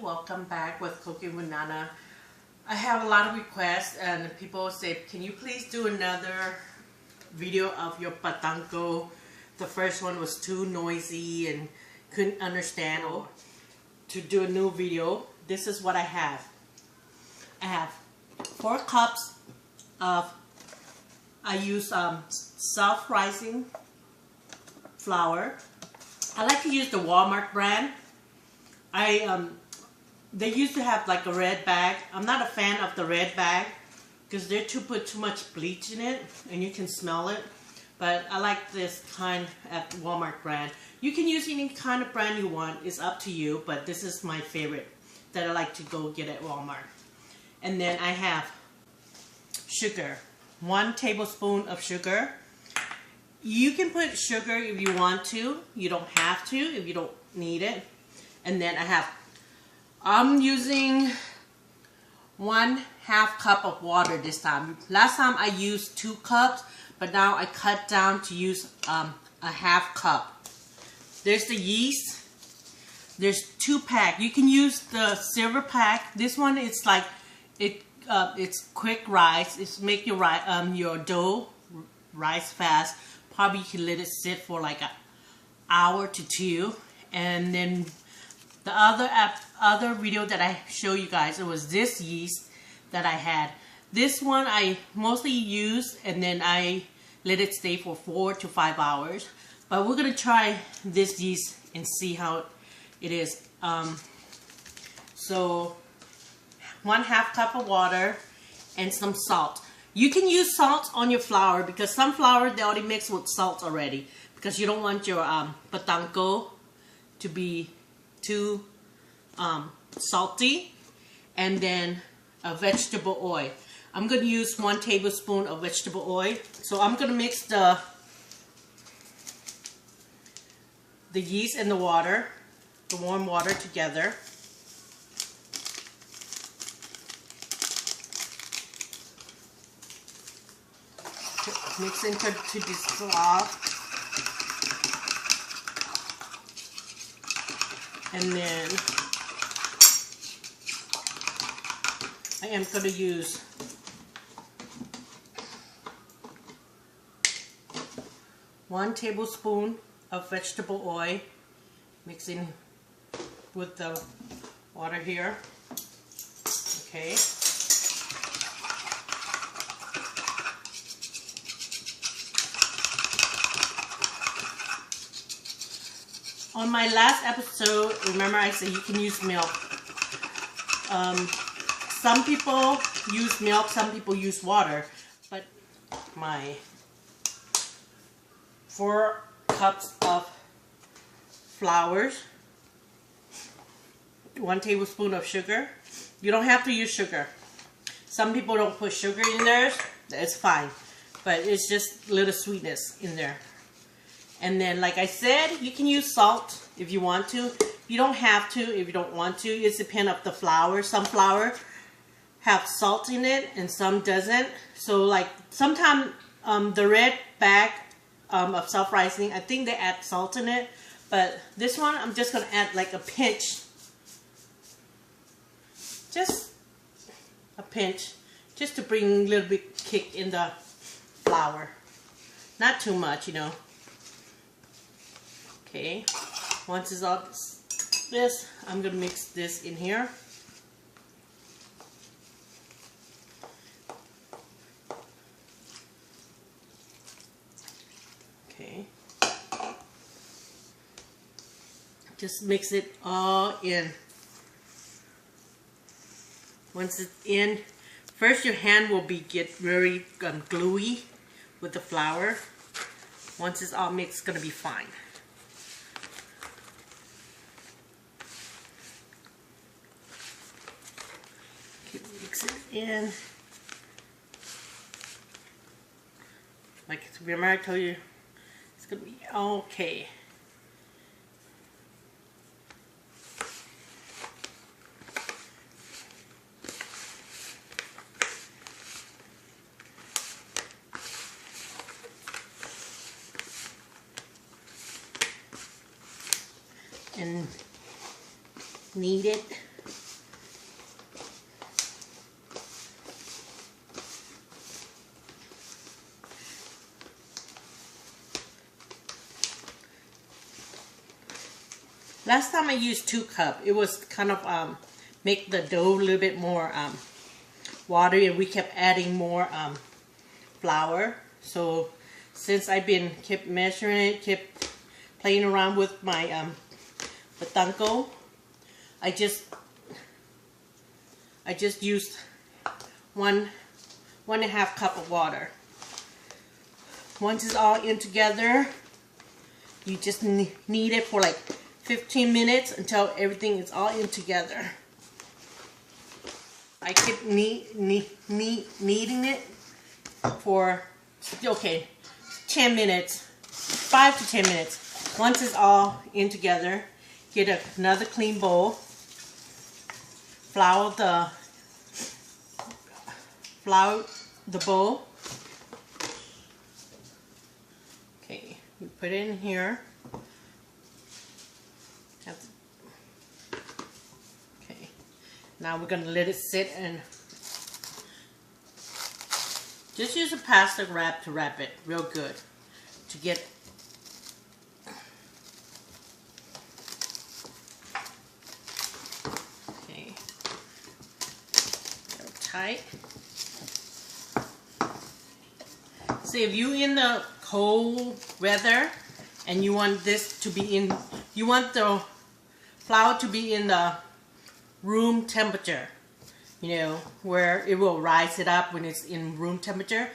welcome back with Cooking with Nana. I have a lot of requests and people say, can you please do another video of your Patongko? The first one was too noisy and couldn't understand. To do a new video, this is what I have. I have 4 cups of, I use self-rising flour. I like to use the Walmart brand. They used to have like a red bag. I'm not a fan of the red bag because they put too much bleach in it and you can smell it. But I like this kind at the Walmart brand. You can use any kind of brand you want. It's up to you, but this is my favorite that I like to go get at Walmart. And then I have sugar. 1 tablespoon of sugar. You can put sugar if you want to. You don't have to if you don't need it. And then I'm using 1/2 cup of water this time. Last time I used 2 cups, but now I cut down to use a 1/2 cup. There's the yeast. There's 2 pack. You can use the silver pack. This one it's like it's quick rise. It's make your dough rise fast. Probably you can let it sit for like an hour to 2, and then the other video that I show you guys, it was this yeast that I had. This one I mostly use and then I let it stay for 4 to 5 hours. But we're gonna try this yeast and see how it is. So 1/2 cup of water and some salt. You can use salt on your flour because some flour they already mix with salt already because you don't want your Patongko to be too salty. And then a vegetable oil. I'm going to use 1 tablespoon of vegetable oil. So I'm going to mix the yeast and the water, the warm water together. Mix into dissolve. And then I am going to use 1 tablespoon of vegetable oil, mixing with the water here. Okay. On my last episode, remember I said you can use milk. Some people use milk, some people use water. But my 4 cups of flour, 1 tablespoon of sugar. You don't have to use sugar. Some people don't put sugar in theirs. That's fine. But it's just a little sweetness in there. And then, like I said, you can use salt if you want to. You don't have to if you don't want to. It depends on the flour. Some flour have salt in it and some doesn't. So like sometimes the red bag of self-rising, I think they add salt in it. But this one, I'm just going to add like a pinch. Just a pinch. Just to bring a little bit kick in the flour. Not too much, you know. Okay, once it's all this, I'm going to mix this in here. Okay. Just mix it all in. Once it's in, first your hand will get very gluey with the flour. Once it's all mixed, it's going to be fine. Mix it in. Like, remember I told you it's gonna be okay. And knead it Last time I used 2 cups. It was kind of make the dough a little bit more watery, and we kept adding more flour. So since I've been kept measuring it, kept playing around with my Patongko, I just used 1.5 cup of water. Once it's all in together, you just knead it for like 15 minutes until everything is all in together. I keep kneading it for 10 minutes, 5 to 10 minutes. Once it's all in together, get another clean bowl, flour the bowl. Okay, you put it in here. Okay, now we're gonna let it sit and just use a plastic wrap to wrap it real good to get real tight. See, if you in the cold weather and you want this to be in, you want the flour to be in the room temperature, you know, where it will rise it up when it's in room temperature.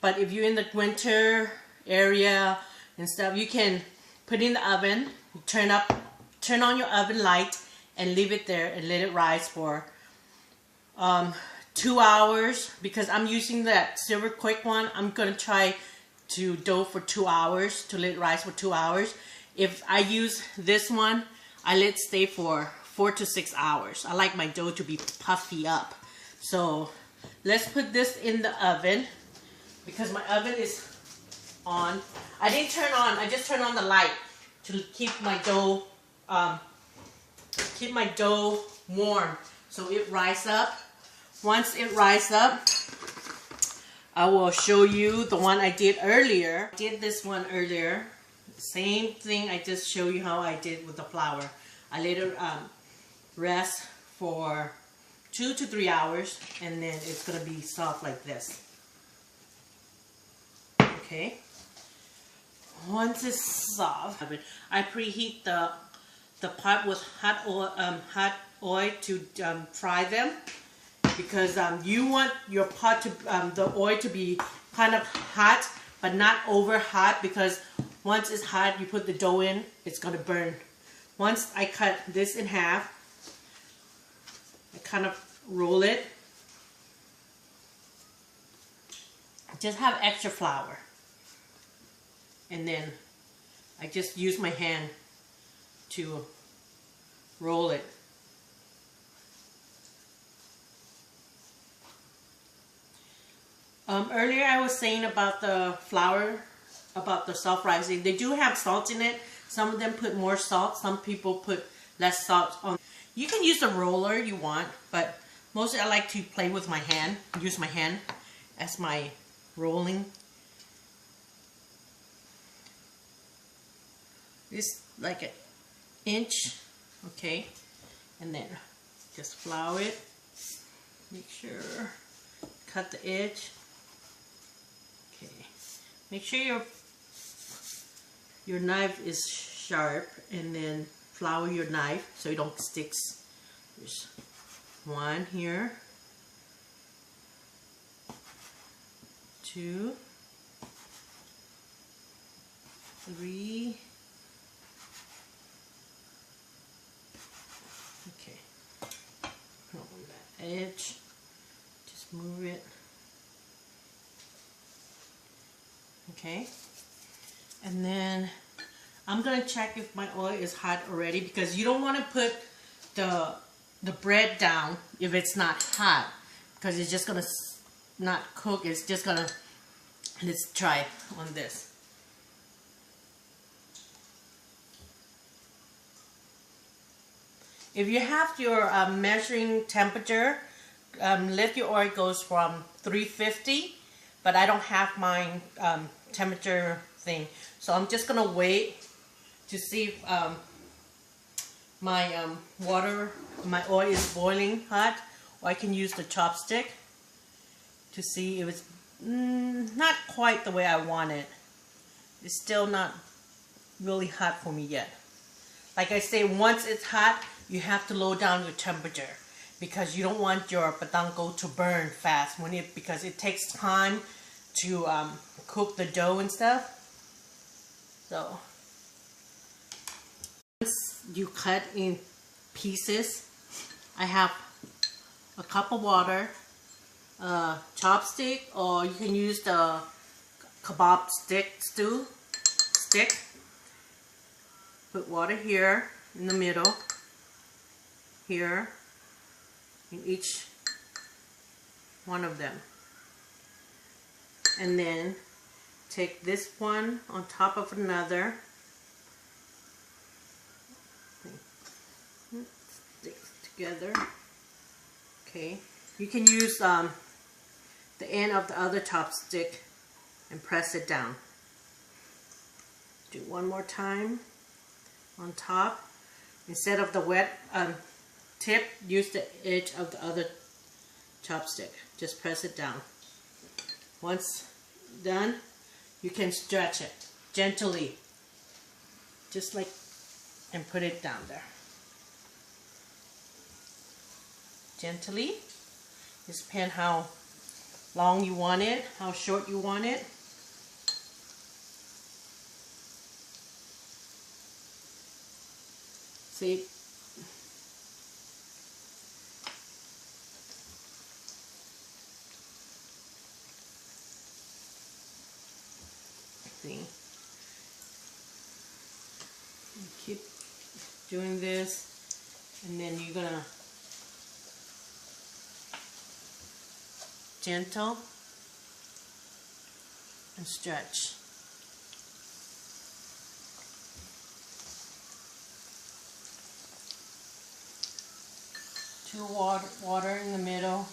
But if you're in the winter area and stuff, you can put it in the oven, turn on your oven light and leave it there and let it rise for 2 hours. Because I'm using that silver quick one, I'm gonna try to dough for 2 hours, to let it rise for 2 hours. If I use this one, I let it stay for 4 to 6 hours. I like my dough to be puffy up. So let's put this in the oven because my oven is on. I didn't turn on, I just turned on the light to keep my dough warm so it rise up. Once it rise up, I will show you the one I did earlier. I did this one earlier. Same thing, I just show you how I did with the flour. I let it rest for 2 to 3 hours and then it's gonna be soft like this. Okay. Once it's soft, I preheat the pot with hot oil to fry them. Because you want your pot to, the oil to be kind of hot, but not over hot, because once it's hot, you put the dough in, it's gonna burn. Once I cut this in half, I kind of roll it. Just have extra flour. And then I just use my hand to roll it. Earlier I was saying about the flour, about the self-rising. They do have salt in it. Some of them put more salt. Some people put less salt on. You can use the roller you want, but mostly I like to play with my hand. Use my hand as my rolling. This like an inch, okay, and then just flour it. Make sure cut the edge. Okay, make sure your knife is sharp, and then flour your knife so it don't sticks. There's one here, 2, 3. Okay, on that edge, just move it. Okay, and then I'm gonna check if my oil is hot already, because you don't want to put the bread down if it's not hot, because it's just gonna not cook. It's just gonna, let's try on this. If you have your measuring temperature, let your oil goes from 350, but I don't have my temperature thing, so I'm just gonna wait to see if my my oil is boiling hot, or I can use the chopstick to see if it's not quite the way I want it. It's still not really hot for me yet. Like I say, once it's hot, you have to lower down your temperature because you don't want your patongko to burn fast because it takes time to cook the dough and stuff. So once you cut in pieces, I have a cup of water, a chopstick, or you can use the kebab stick. Put water here in the middle, here, in each one of them. And then take this one on top of another. Stick together. Okay. You can use the end of the other chopstick and press it down. Do one more time on top. Instead of the wet tip, use the edge of the other chopstick. Just press it down. Once done, you can stretch it gently, just like, and put it down there. Gently. Just depend how long you want it, how short you want it. See? See? You keep doing this, and then you're gonna gentle and stretch. Two water in the middle.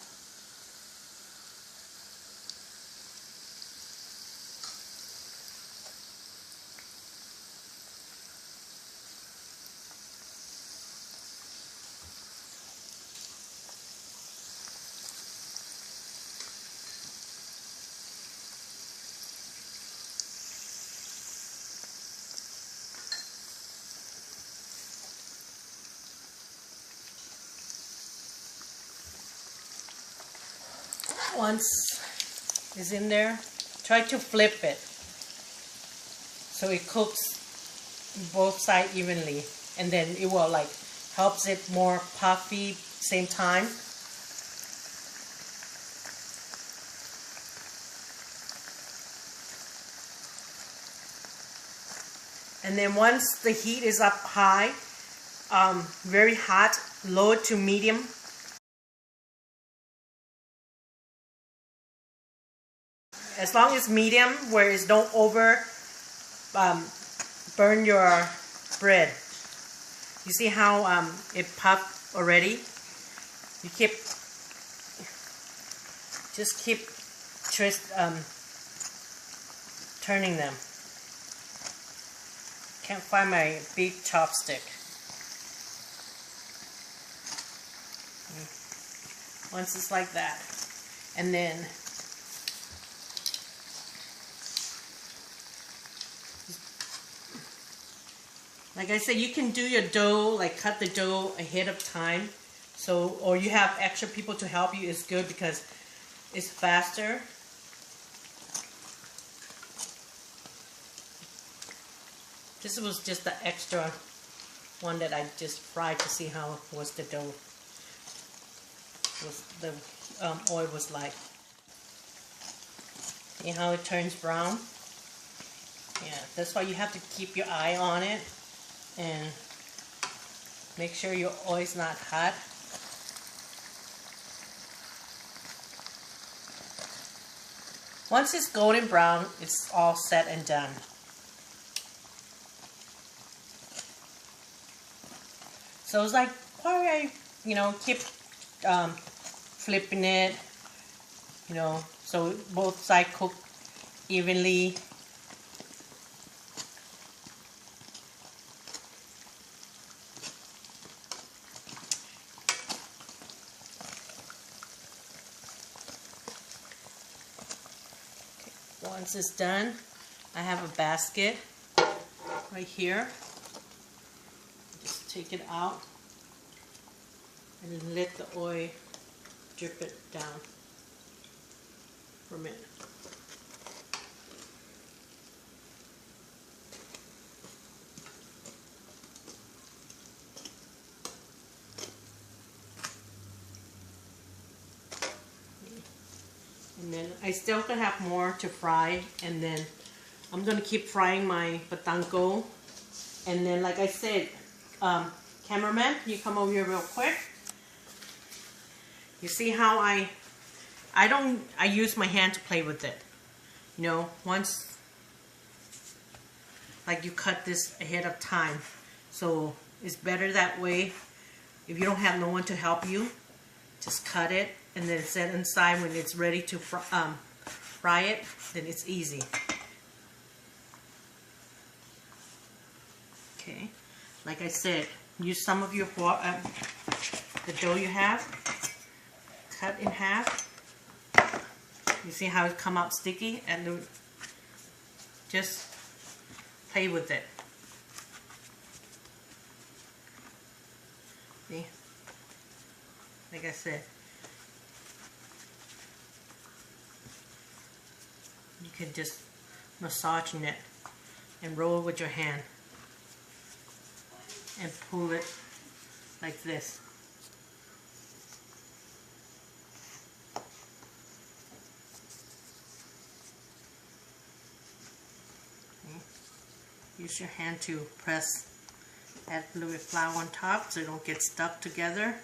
Once it's in there, try to flip it so it cooks both sides evenly, and then it will like helps it more puffy same time. And then once the heat is up high, very hot, low to medium, as long as medium, where it don't over burn your bread. You see how it puffed already? You just keep turning them. Can't find my big chopstick. Once it's like that, and then like I said, you can do your dough, like cut the dough ahead of time. So, or you have extra people to help you, it's good because it's faster. This was just the extra one that I just fried to see how was the dough, the oil was like. See how it turns brown? Yeah, that's why you have to keep your eye on it and make sure your oil is not hot. Once it's golden brown, it's all set and done. So it's like, why I, keep flipping it, so both sides cook evenly. Once it's done, I have a basket right here. Just take it out and let the oil drip it down for a minute. And then I still can have more to fry, and then I'm going to keep frying my patongko. And then like I said, cameraman, you come over here real quick. You see how I use my hand to play with it. You know, once, like you cut this ahead of time. So it's better that way. If you don't have no one to help you, just cut it and then set it inside. When it's ready to fry it, then it's easy. Okay, like I said, use some of your the dough you have, cut in half. You see how it come out sticky, and just play with it. See, like I said, you can just massage it and roll with your hand and pull it like this. Okay. Use your hand to press, add a little bit of flour on top so it don't get stuck together.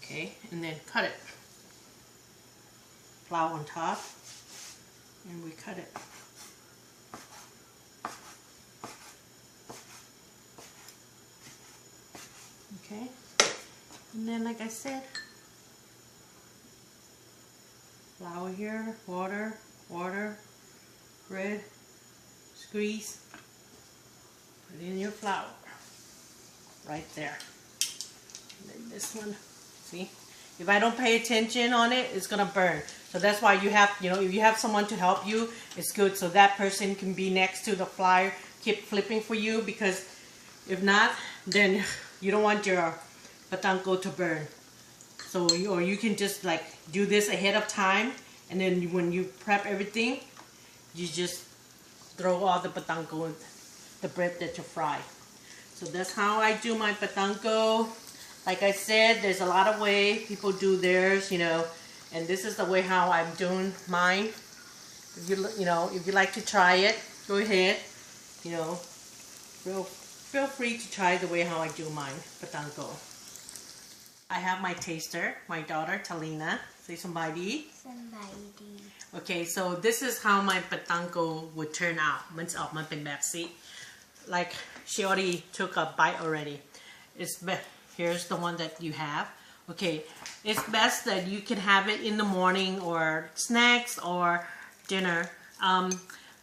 Okay, and then cut it. Flour on top, and we cut it. Okay, and then like I said, flour here, water, bread, squeeze, put in your flour, right there. And then this one. See, if I don't pay attention on it, it's gonna burn. So that's why you have, you know, if you have someone to help you, it's good. So that person can be next to the flyer, keep flipping for you, because if not, then you don't want your patongko to burn. So, or you can just like do this ahead of time, and then when you prep everything, you just throw all the patongko in the bread that you fry. So that's how I do my patongko. Like I said, there's a lot of ways people do theirs, you know, and this is the way how I'm doing mine. If you like to try it, go ahead, you know, feel free to try the way how I do mine, patongko. I have my taster, my daughter Talina. Say somebody. Somebody. Okay, so this is how my patongko would turn out. Like she already took a bite already. Here's the one that you have. Okay, it's best that you can have it in the morning or snacks or dinner.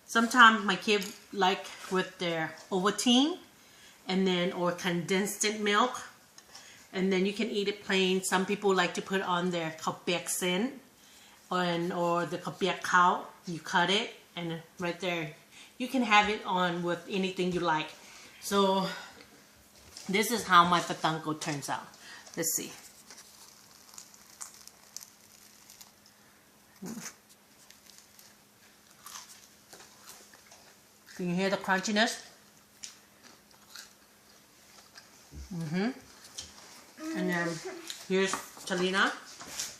Sometimes my kids like with their Ovaltine, and then or condensed milk, and then you can eat it plain. Some people like to put on their kapiak sen or the kapiak cow. You cut it, and right there you can have it on with anything you like. So this is how my patongko turns out. Let's see. Can you hear the crunchiness? And then here's Talina.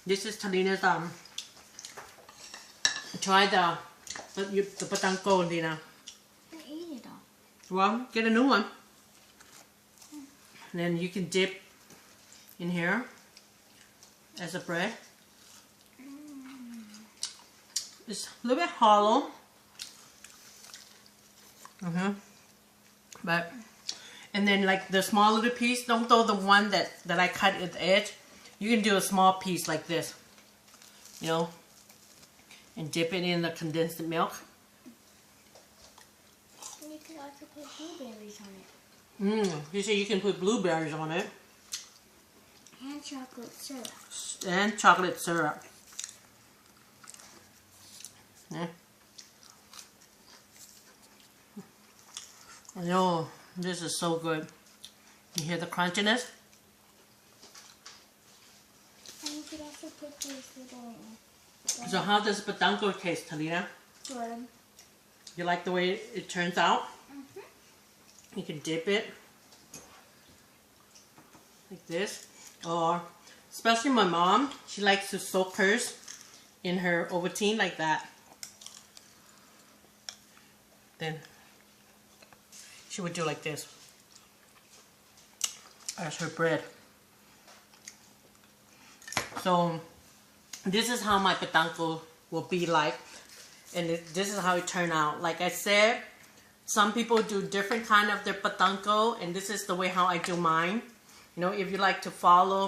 This is Talina's try the patongko, Lina. I eat it all. Well, get a new one. And then you can dip in here as a bread. It's a little bit hollow. But, and then like the small little piece, don't throw the one that I cut at the edge. You can do a small piece like this, you know, and dip it in the condensed milk. You can Put blueberries on it. You say you can put blueberries on it. And chocolate syrup. And chocolate syrup. Yeah. I know, this is so good. You hear the crunchiness? And you could also put these little... So how does Patongko taste, Talina? Good. You like the way it turns out? You can dip it like this, or especially my mom, she likes to soak hers in her Ovaltine like that. Then she would do like this as her bread. So this is how my Patongko will be like, and this is how it turned out. Like I said, some people do different kind of their Patongko, and this is the way how I do mine. You know, if you like to follow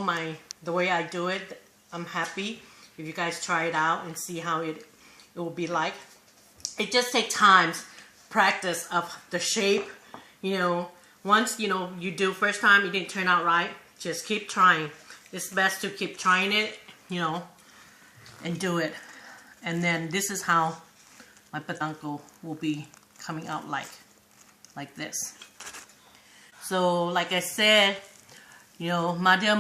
the way I do it, I'm happy if you guys try it out and see how it will be like. It just takes time, practice of the shape. You know, once you do first time it didn't turn out right, just keep trying. It's best to keep trying it, and do it. And then this is how my Patongko will be coming out like this. So like I said,มาเด้อ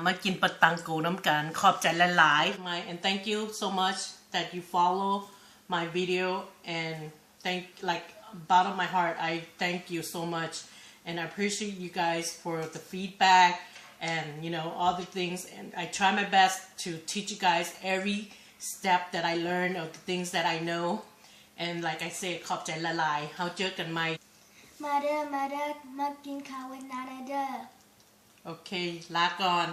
มากินPatongkoน้ำกันขอบใจหลายๆ and thank you so much that you follow my video, and bottom of my heart, I thank you so much, and I appreciate you guys for the feedback and all the things, and I try my best to teach you guys every step that I learn of the things that I know, and like I say ขอบใจหลายๆเฮาเจอกันใหม่มาเด้อมากินข้าวกันนะเด้อ โอเคลาก่อน